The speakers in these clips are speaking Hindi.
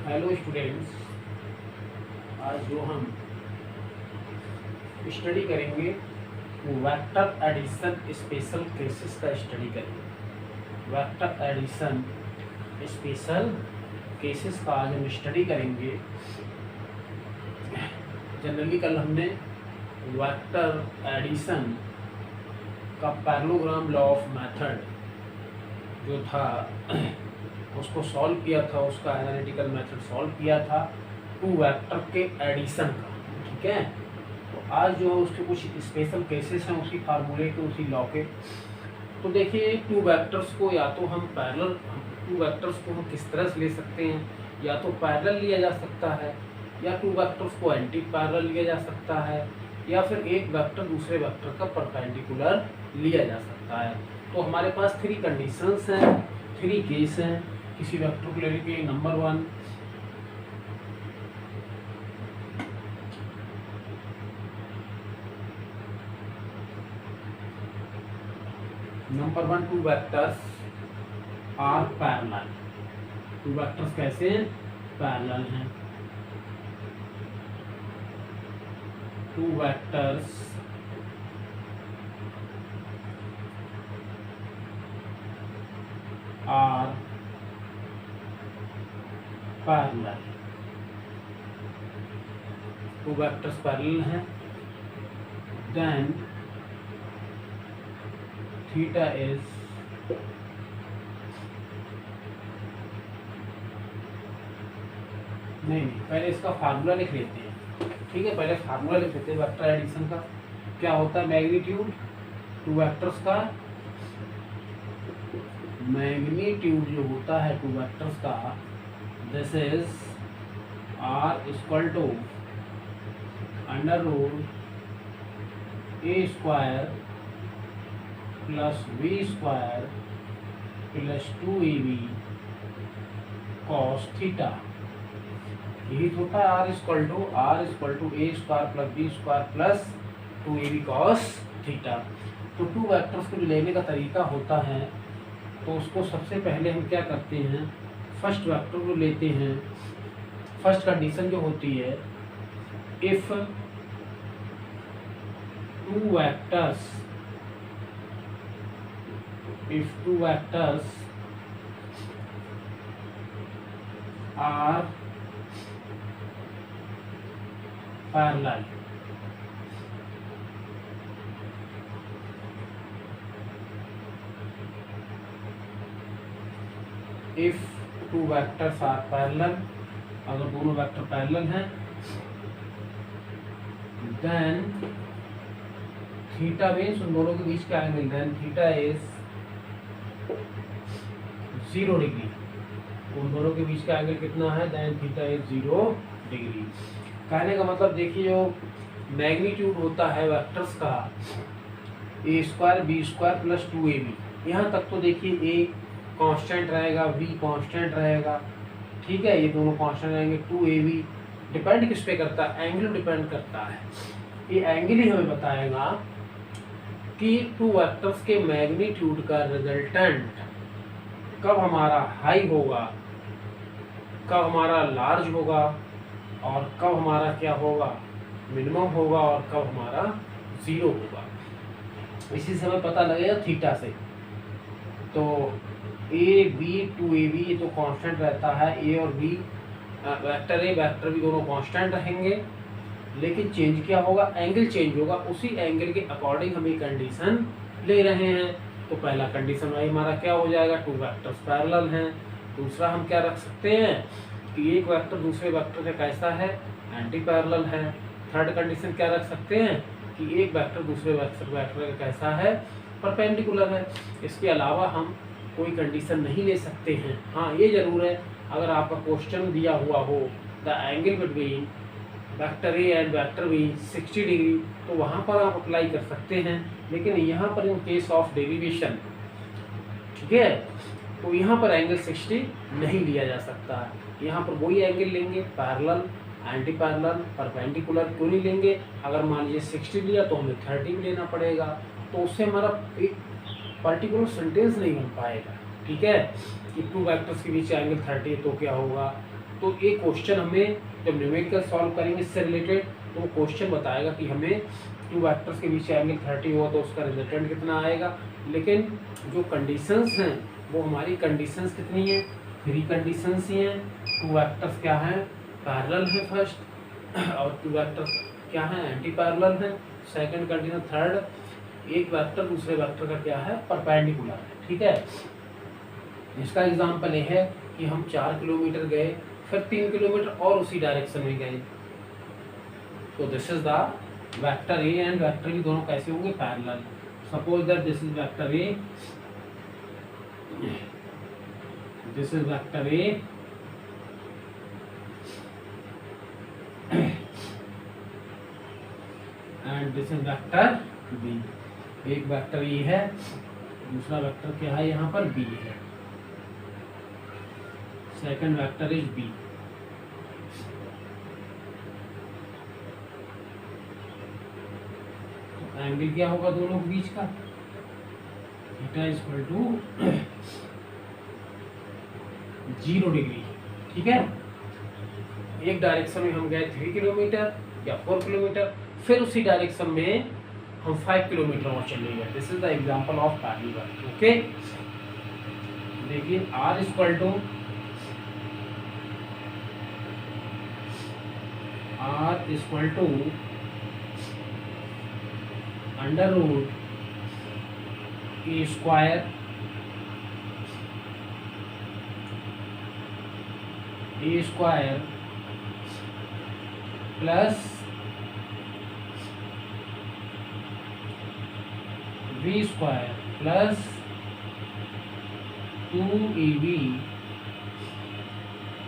हेलो स्टूडेंट्स, आज जो हम स्टडी करेंगे वो वेक्टर एडिशन स्पेशल केसेस का स्टडी करेंगे। वेक्टर एडिशन स्पेशल केसेस का आज हम स्टडी करेंगे। जनरली कल हमने वेक्टर एडिशन का पैरेललोग्राम लॉ ऑफ मेथड जो था उसको सॉल्व किया था, उसका एनालिटिकल मेथड सॉल्व किया था टू वेक्टर के एडिशन का। ठीक है, तो आज जो उसके कुछ स्पेशल केसेस हैं उसी फार्मूले के, उसी लॉ के। तो देखिए, टू वेक्टर्स को या तो हम पैरेलल, टू वेक्टर्स को हम किस तरह से ले सकते हैं, या तो पैरेलल लिया जा सकता है, या टू वेक्टर्स को एंटी पैरेलल लिया जा सकता है, या फिर एक वेक्टर दूसरे वेक्टर का परपेंडिकुलर लिया जा सकता है। तो हमारे पास थ्री कंडीशंस हैं, थ्री केस हैं किसी वेक्टर को लेने के। Number one, two vectors are parallel. Two vectors कैसे हैं? पैरेलल हैं। Two vectors are parallel. Two vectors parallel हैं, देन थीटा इज नहीं, पहले इसका फार्मूला लिख लेते हैं। ठीक है, पहले फार्मूला लिख लेते हैं वेक्टर एडिशन का। क्या होता है? मैग्नीट्यूड टू वेक्टर्स का, मैग्नीट्यूड जो होता है टू वेक्टर्स का, this is R equal to under root A square plus B square plus 2ab cos theta. यही होता है R equal to A square plus B square plus 2ab cos theta. तो टू वेक्टर्स को लेने का तरीका होता है, तो उसको सबसे पहले हम क्या करते हैं, फर्स्ट वेक्टर को लेते हैं। फर्स्ट कंडीशन जो होती है, if two vectors are parallel, if two vectors are parallel, अगर दोनों वेक्टर पैरेलल हैं, देन थीटा मीन्स उन दोनों के बीच का angle, then theta is 0 degree. उन दोनों के बीच का एंगल कितना है? Then theta is 0 degree. कहने का मतलब देखिए, जो मैग्नीट्यूड होता है वेक्टर्स का, A square B square plus 2ab, यहाँ तक तो देखिए ए कांस्टेंट रहेगा, बी कांस्टेंट रहेगा। ठीक है, ये दोनों कांस्टेंट रहेंगे। 2ab डिपेंड किस पे करता है? एंगल डिपेंड करता है। ये एंगल ही हमें बताएगा कि टू वेक्टर्स के मैग्नीट्यूड का रिजल्टेंट कब हमारा हाई होगा, कब हमारा लार्ज होगा, और कब हमारा क्या होगा, मिनिमम होगा, और कब हमारा 0 होगा। इसी से हमें पता लगेगा थीटा से। तो ए बी 2ab ये तो कांस्टेंट रहता है, ए और B vector A vector B दोनों कांस्टेंट रहेंगे, लेकिन चेंज क्या होगा? एंगल चेंज होगा। उसी एंगल के अकॉर्डिंग हम ये कंडीशन ले रहे हैं। तो पहला कंडीशन भाई हमारा क्या हो जाएगा? टू वेक्टर्स पैरेलल हैं। दूसरा हम क्या रख सकते हैं कि एक वेक्टर दूसरे वेक्टर का कैसा है? एंटी पैरेलल है। थर्ड कंडीशन क्या रख सकते हैं कि एक वेक्टर दूसरे वेक्टर का कैसा है? परपेंडिकुलर है। इसके अलावा हम कोई कंडीशन नहीं ले सकते हैं। हाँ, ये जरूर है, अगर आपका क्वेश्चन दिया हुआ हो the angle between vector A and vector B 60 degree, तो वहाँ पर आप अप्लाई कर सकते हैं। लेकिन यहाँ पर इन केस ऑफ डेरिवेशन, ठीक है, तो यहाँ पर एंगल 60 नहीं लिया जा सकता है। यहाँ पर वही एंगल लेंगे, पैरेलल, एंटी पैरेलल, परपेंडिकुलर क्यों नहीं लेंगे? अगर मान लीजिए 60 लिया तो हमें 30 भी लेना पड़ेगा, तो उससे हमारा एक पर्टिकुलर सेंटेंस नहीं बन पाएगा। ठीक है, कि टू वेक्टर्स के बीच एंगल 30 तो क्या होगा? तो एक क्वेश्चन हमें जब न्यूमेरिकल सॉल्व करेंगे इससे रिलेटेड, तो वो क्वेश्चन बताएगा कि हमें टू वेक्टर्स के बीच एंगल 30 हुआ तो उसका रिजल्टेंट कितना आएगा। लेकिन जो कंडीशंस हैं वो हमारी कंडीशंस कितनी हैं, 3 कंडीशंस ही हैं। टू वेक्टर्स क्या हैं, पैरेलल है फर्स्ट, और टू वेक्टर्स क्या है, एंटी पैरेलल है सेकंड कंडीशन। थर्ड, एक वेक्टर दूसरे वेक्टर का क्या है, परपेंडिकुलर है। ठीक है, इसका एग्जांपल ये है कि हम 4 किलोमीटर गए, फिर 3 किलोमीटर और उसी डायरेक्शन में गए, तो this is the vector A and vector B, दोनों कैसे होंगे, parallel. Suppose that this is vector A, this is vector A and this is vector B. एक वेक्टर ए है, दूसरा वेक्टर क्या है, यहाँ पर बी है, सेकंड वेक्टर इज बी। तो एंगल क्या होगा दोनों के बीच का, theta is equal to 0 degree. ठीक है, एक डायरेक्शन में हम गए 3 किलोमीटर या 4 किलोमीटर, फिर उसी डायरेक्शन में हम 5 किलोमीटर और चले गए। This is the example of parallel. Okay, देखिए R equal to under root A square plus B square plus 2ab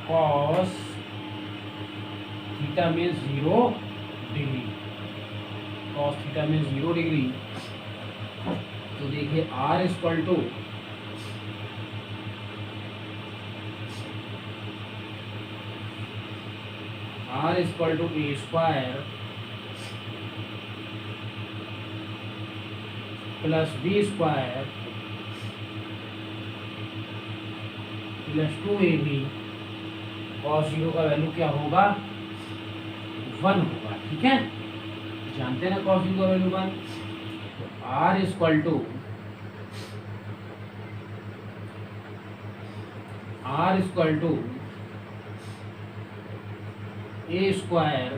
cos theta में 0 डिग्री, कॉस थीटा में 0 डिग्री। तो देखिए R equal to A square plus B square plus 2ab, cos 0 का वैल्यू क्या होगा, 1 होगा। ठीक है, जानते हैं ना कॉस 0 का वैल्यू 1। तो R equal to A square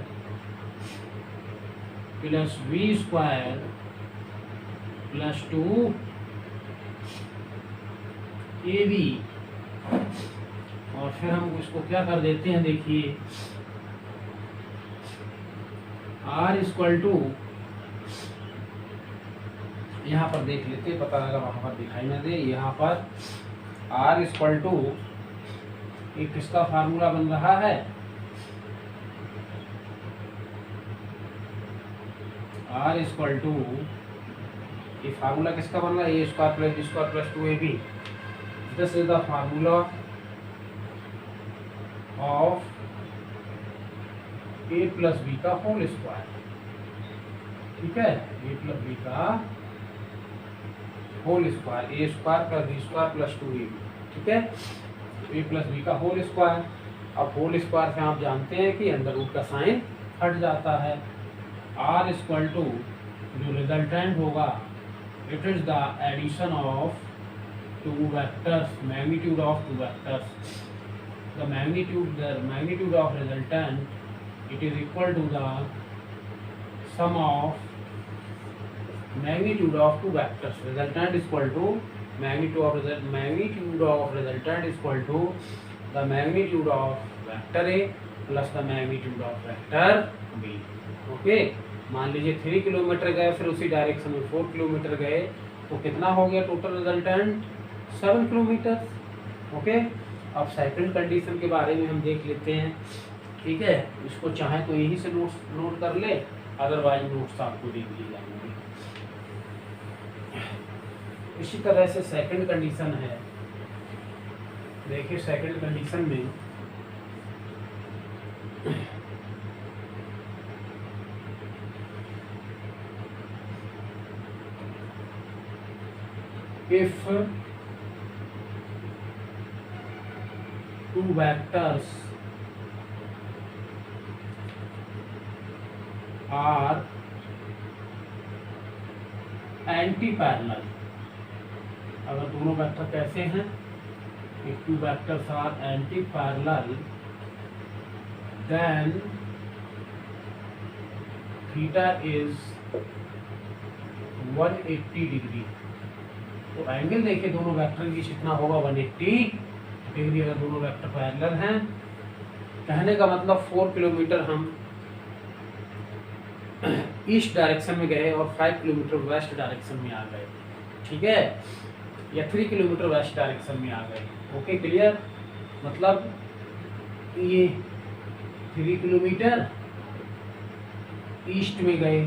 plus B square plus 2ab, और फिर हम इसको क्या कर देते हैं, देखिए R इक्वल टू, यहाँ पर देख लेते, पता लगा वहां पर दिखाई ना दे, यहाँ पर R इक्वल टू एक किसका फार्मूला बन रहा है, R इक्वल टू ये फार्मूला किसका बन रहा है, A square plus B square plus 2ab। This is the formula of a plus B का होल स्क्वायर। ठीक है, a प्लस बी का होल स्क्वायर, ए square plus B square plus 2ab। ठीक है, a प्लस बी का होल स्क्वायर। अब होल स्क्वायर से आप जानते हैं कि अंडर रूट का साइन हट जाता है। R इक्वल टू जो रिजल्टेंट होगा, it is the addition of 2 vectors, magnitude of 2 vectors. The magnitude of resultant it is equal to the sum of magnitude of 2 vectors. Resultant is equal to magnitude of resultant is equal to the magnitude of vector A plus the magnitude of vector B. Okay, मान लीजिए 3 किलोमीटर गए, फिर उसी डायरेक्शन में 4 किलोमीटर गए, तो कितना हो गया टोटल रिजल्टेंट, 7 किलोमीटर। ओके, अब सेकंड कंडीशन के बारे में हम देख लेते हैं। ठीक है, इसको चाहे तो यहीं से नोट कर ले, अदरवाइज नोट्स आपको दे दिए जाएंगे। इसी तरह से सेकंड कंडीशन है, देखिए सेकंड कंडीशन में if 2 vectors are anti parallel. अगर दोनों वेक्टर कैसे हैं, if two vectors are anti-parallel, then theta is 180 degree. तो एंगल देखिए दोनों वेक्टर के बीच कितना होगा, 180 डिग्री अगर दोनों वेक्टर पैरेलल हैं। कहने का मतलब 4 किलोमीटर हम ईस्ट डायरेक्शन में गए और 5 किलोमीटर वेस्ट डायरेक्शन में आ गए, ठीक है, या 3 किलोमीटर वेस्ट डायरेक्शन में आ गए। ओके क्लियर, मतलब ये 3 किलोमीटर ईस्ट में गए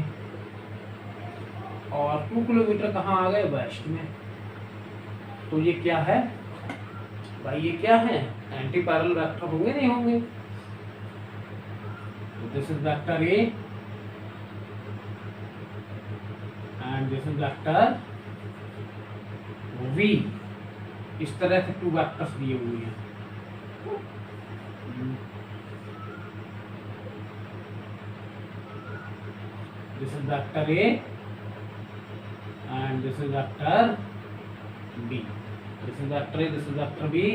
और 2 किलोमीटर कहाँ आ गए, वेस्ट में। तो ये क्या है भाई, ये क्या है, एंटी पैरेलल वेक्टर होंगे नहीं होंगे। तो this is vector A and this is vector V. इस तरह से 2 वेक्टर्स दिए हुए हैं। This is vector A and this is vector B. This is vector A, this is vector B.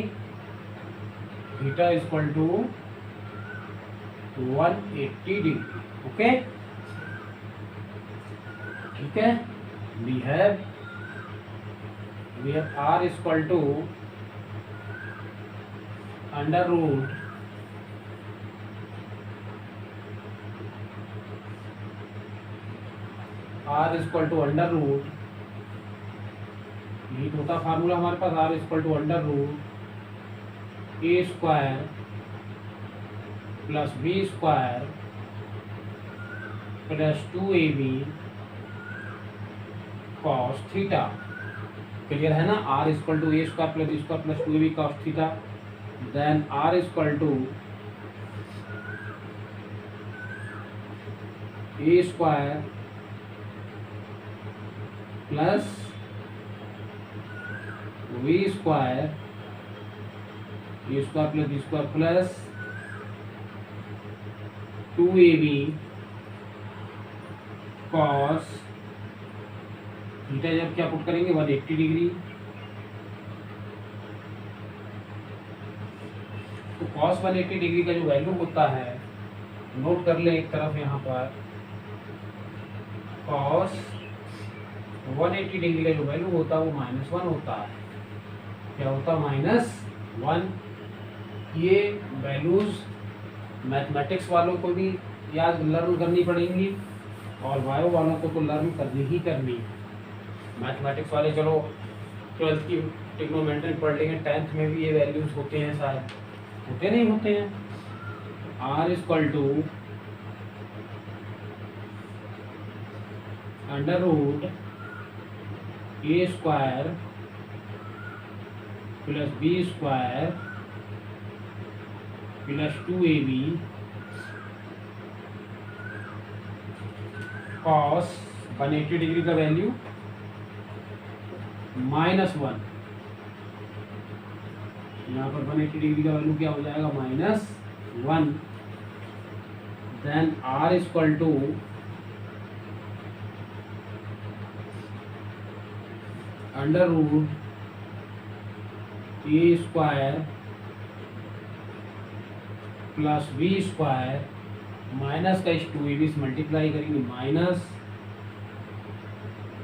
Theta is equal to 180 degree. Okay, ठीक है। We have r is equal to under root r is equal to under root, यही तो होता फार्मूला हमारे पास, r is equal to under root a square plus b square plus 2ab cos theta. Clear है ना, r is equal to A square plus B square plus 2ab cos theta. Then r is equal to A square plus B square, A square plus B square plus 2ab cos theta. जब क्या पुट करेंगे, 180 डिग्री। तो cos 180 डिग्री का जो वैल्यू होता है, नोट कर ले एक तरफ यहाँ पर, cos 180 डिग्री का जो वैल्यू होता है वो -1 होता है। क्या होता है, -1। ये वैल्यूज मैथमेटिक्स वालों को भी याद लर्न करनी पड़ेंगी और बायो वालों को तो लर्न करनी ही करनी है। मैथमेटिक्स वाले चलो 12th की ट्रिग्नोमेट्री पढ़ लेंगे, 10th में भी ये वैल्यूज होते हैं, शायद होते नहीं होते हैं। r is equal to under root A square plus B square plus 2ab cos 180 degree का वैल्यू -1। यहाँ पर 180 डिग्री का वैल्यू क्या हो जाएगा, -1। Then r is equal to under root A square plus B square minus का 2ab से मल्टीप्लाई करेंगे,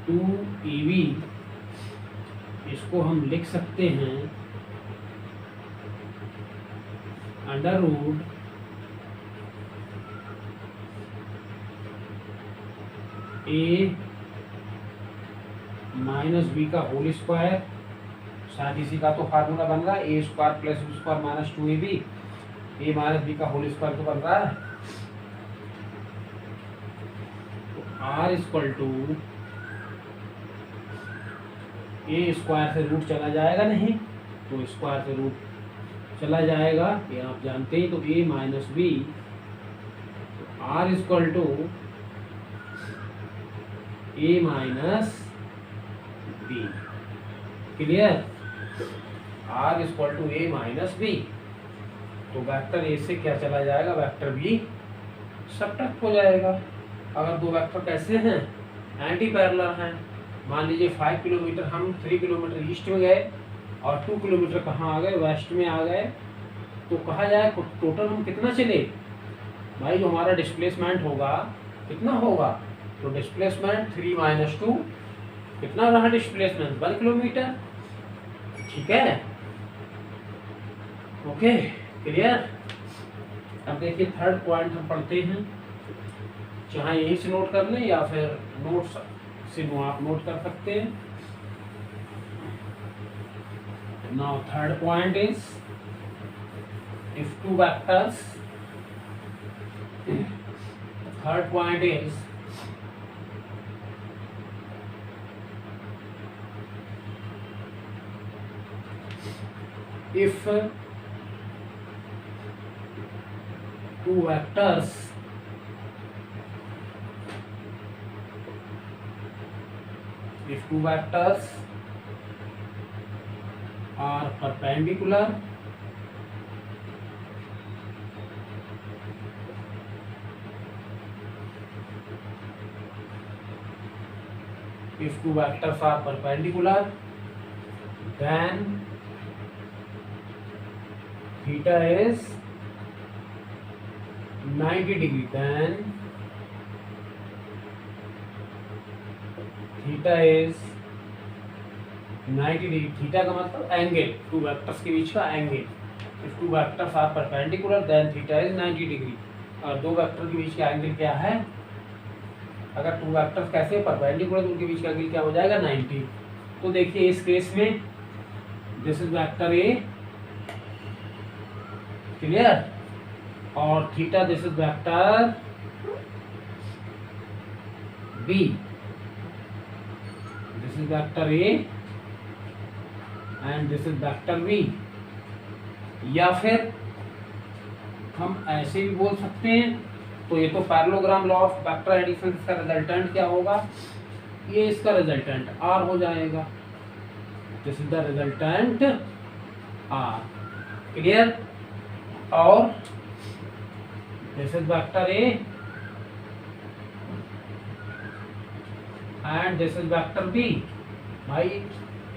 -2ab। इसको हम लिख सकते हैं under root A minus B का होल स्क्वायर। साथ इसी का तो फार्मूला बन रहा है, A square plus B square minus 2ab, A minus B का होल स्क्वायर तो बन रहा है। तो r is equal to A square से रूट चला जाएगा नहीं, तो स्क्वायर से रूट चला जाएगा, ये आप जानते ही। तो a minus B, r is equal to A minus B. Clear, r is equal to A minus B. तो वेक्टर ए से क्या चला जाएगा, वेक्टर बी सब्ट्रैक्ट हो जाएगा। अगर दो वेक्टर कैसे हैं, एंटी पैरेलल हैं। मान लीजिए 5 किलोमीटर हम 3 किलोमीटर ईस्ट में गए और 2 किलोमीटर कहाँ आ गए, वेस्ट में आ गए, तो कहा जाए टोटल हम कितना चले भाई, जो हमारा डिस्प्लेसमेंट होगा कितना होगा, तो डिस्प्लेसमेंट 3 - 2 कितना रहा डिस्प्लेसमेंट, 1 किलोमीटर। ठीक है, ओके क्लियर। अब देखिए थर्ड पॉइंट हम पढ़ते हैं, चाहे यहीं से नोट कर लें या फिर नोट्स से आप नोट कर सकते हैं। Now third point is if two vectors, third point is if two vectors are perpendicular, if two vectors are perpendicular, then theta is 90 degree, then theta is 90 degree. Theta का मतलब एंगल, टू वेक्टर्स के बीच का angle. If two vectors are perpendicular then theta is 90 degree. और दो वेक्टर के बीच का एंगल क्या है, अगर टू वेक्टर्स कैसे परपेंडिकुलर तो उनके बीच का एंगल क्या हो जाएगा 90। तो देखिए इस केस में this is vector A, clear, और theta this is vector B, this is vector A and this is vector B. या फिर हम ऐसे भी बोल सकते हैं, तो ये तो parallelogram law of vector addition, इसका रिजल्टेंट क्या होगा, ये इसका रिजल्टेंट आर हो जाएगा, this is the resultant R, clear. और this is vector A and this is vector B. भाई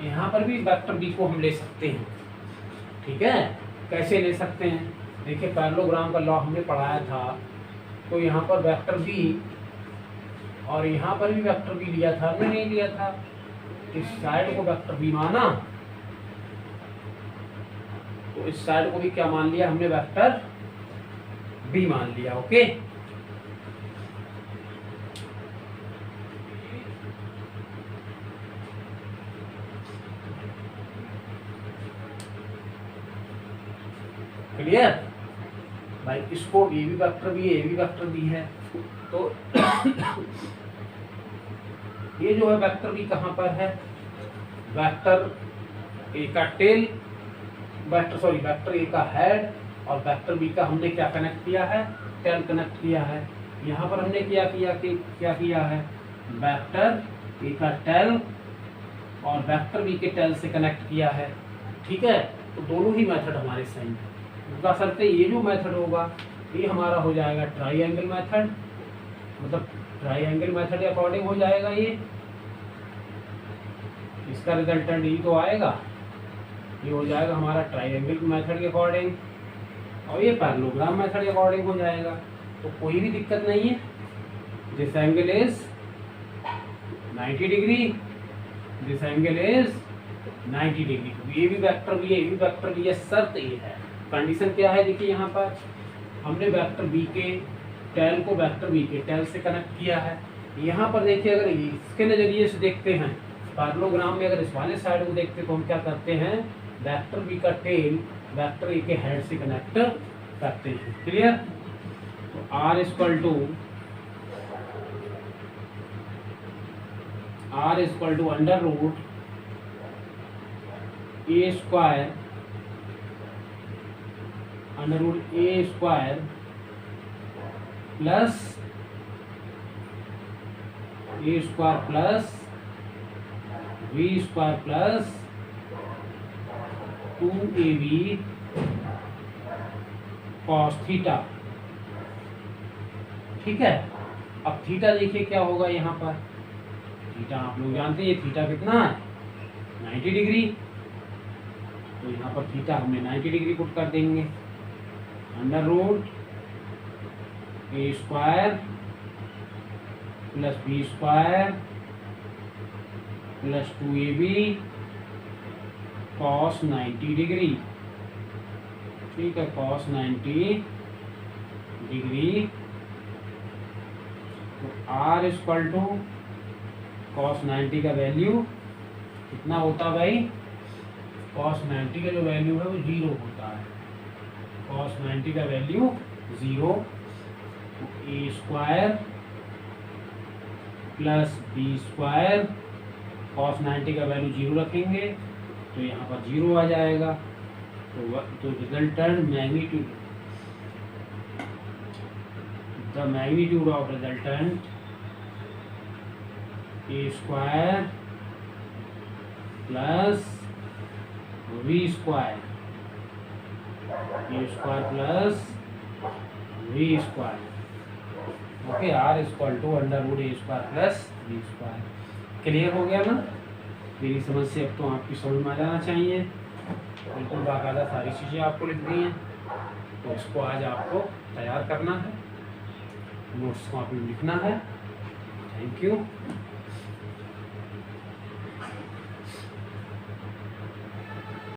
यहाँ पर भी वेक्टर बी को हम ले सकते हैं, ठीक है। कैसे ले सकते हैं, देखिए पैरेललोग्राम का लॉ हमने पढ़ाया था, तो यहाँ पर वेक्टर बी और यहाँ पर भी वेक्टर बी लिया था, हमने नहीं लिया था, इस साइड को वेक्टर बी माना, तो इस साइड को भी क्या मान लिया हमने, वेक्टर बी मान लिया, ओके। क्लियर भाई, इसको ए भी वेक्टर बी है, ए भी वेक्टर बी है, तो ये जो है वेक्टर बी कहाँ पर है, वेक्टर ए का टेल, वेक्टर ए का हेड और वेक्टर बी का हमने क्या कनेक्ट किया है, टेल कनेक्ट किया है। यहाँ पर हमने क्या किया है, वेक्टर ए का टेल और वेक्टर बी के टेल से कनेक्ट किया है, ठीक है। तो दोनों ही मेथड हमारे सही है। बता सकते ये जो मेथड होगा ये हमारा हो जाएगा ट्राइएंगल मेथड, मतलब ट्राइएंगल मेथड के अकॉर्डिंग हो जाएगा, ये इसका रिजल्टेंट ये तो आएगा, ये हो जाएगा हमारा ट्राइएंगल मेथड के अकॉर्डिंग, और ये पैरेललोग्राम मेथड के अकॉर्डिंग हो जाएगा। तो कोई भी दिक्कत नहीं है, this angle is 90 degree, this angle is 90 degree, तो ये भी वेक्टर बी है, ये भी वेक्टर बी है, शर्त ये है, कंडीशन क्या है, देखिए यहाँ पर हमने वेक्टर बी के टेल को वेक्टर बी के टेल से कनेक्ट किया है। यहाँ पर देखिए अगर इसके नज़रिए से देखते हैं, पैरेललोग्राम में अगर इस वाले साइड को देखते हैं तो हम क्या करते हैं, वेक्टर बी का टेल वेक्टर ए के हेड से कनेक्ट करते हैं, क्लियर। तो R equal to under root A square plus A square plus B square plus 2ab cos theta, ठीक है। अब थीटा देखिए क्या होगा यहाँ पर, थीटा आप लोग जानते हैं, ये थीटा कितना है 90 डिग्री, तो यहाँ पर थीटा हमने 90 डिग्री पुट कर देंगे, under root A square plus B square plus 2ab cos 90 degree, ठीक है, कॉस 90 डिग्री। तो आर इक्वल टू कॉस 90 का वैल्यू कितना होता भाई, कॉस 90 का जो वैल्यू है वो 0 होता है, कॉस 90 का वैल्यू 0, तो A square plus B square, cos 90 का वैल्यू 0 रखेंगे तो यहाँ पर 0 आ जाएगा, तो resultant magnitude, the magnitude of resultant A square plus V square, A square plus V square, okay, R equal to under root A square plus V square. Clear हो गया ना, मेरी समझ से अब तो आपकी समझ में आ जाना चाहिए, बिल्कुल बाकायदा सारी चीज़ें आपको लिख दी हैं, तो इसको आज आपको तैयार करना है, नोट्स को आपको लिखना है। Thank you.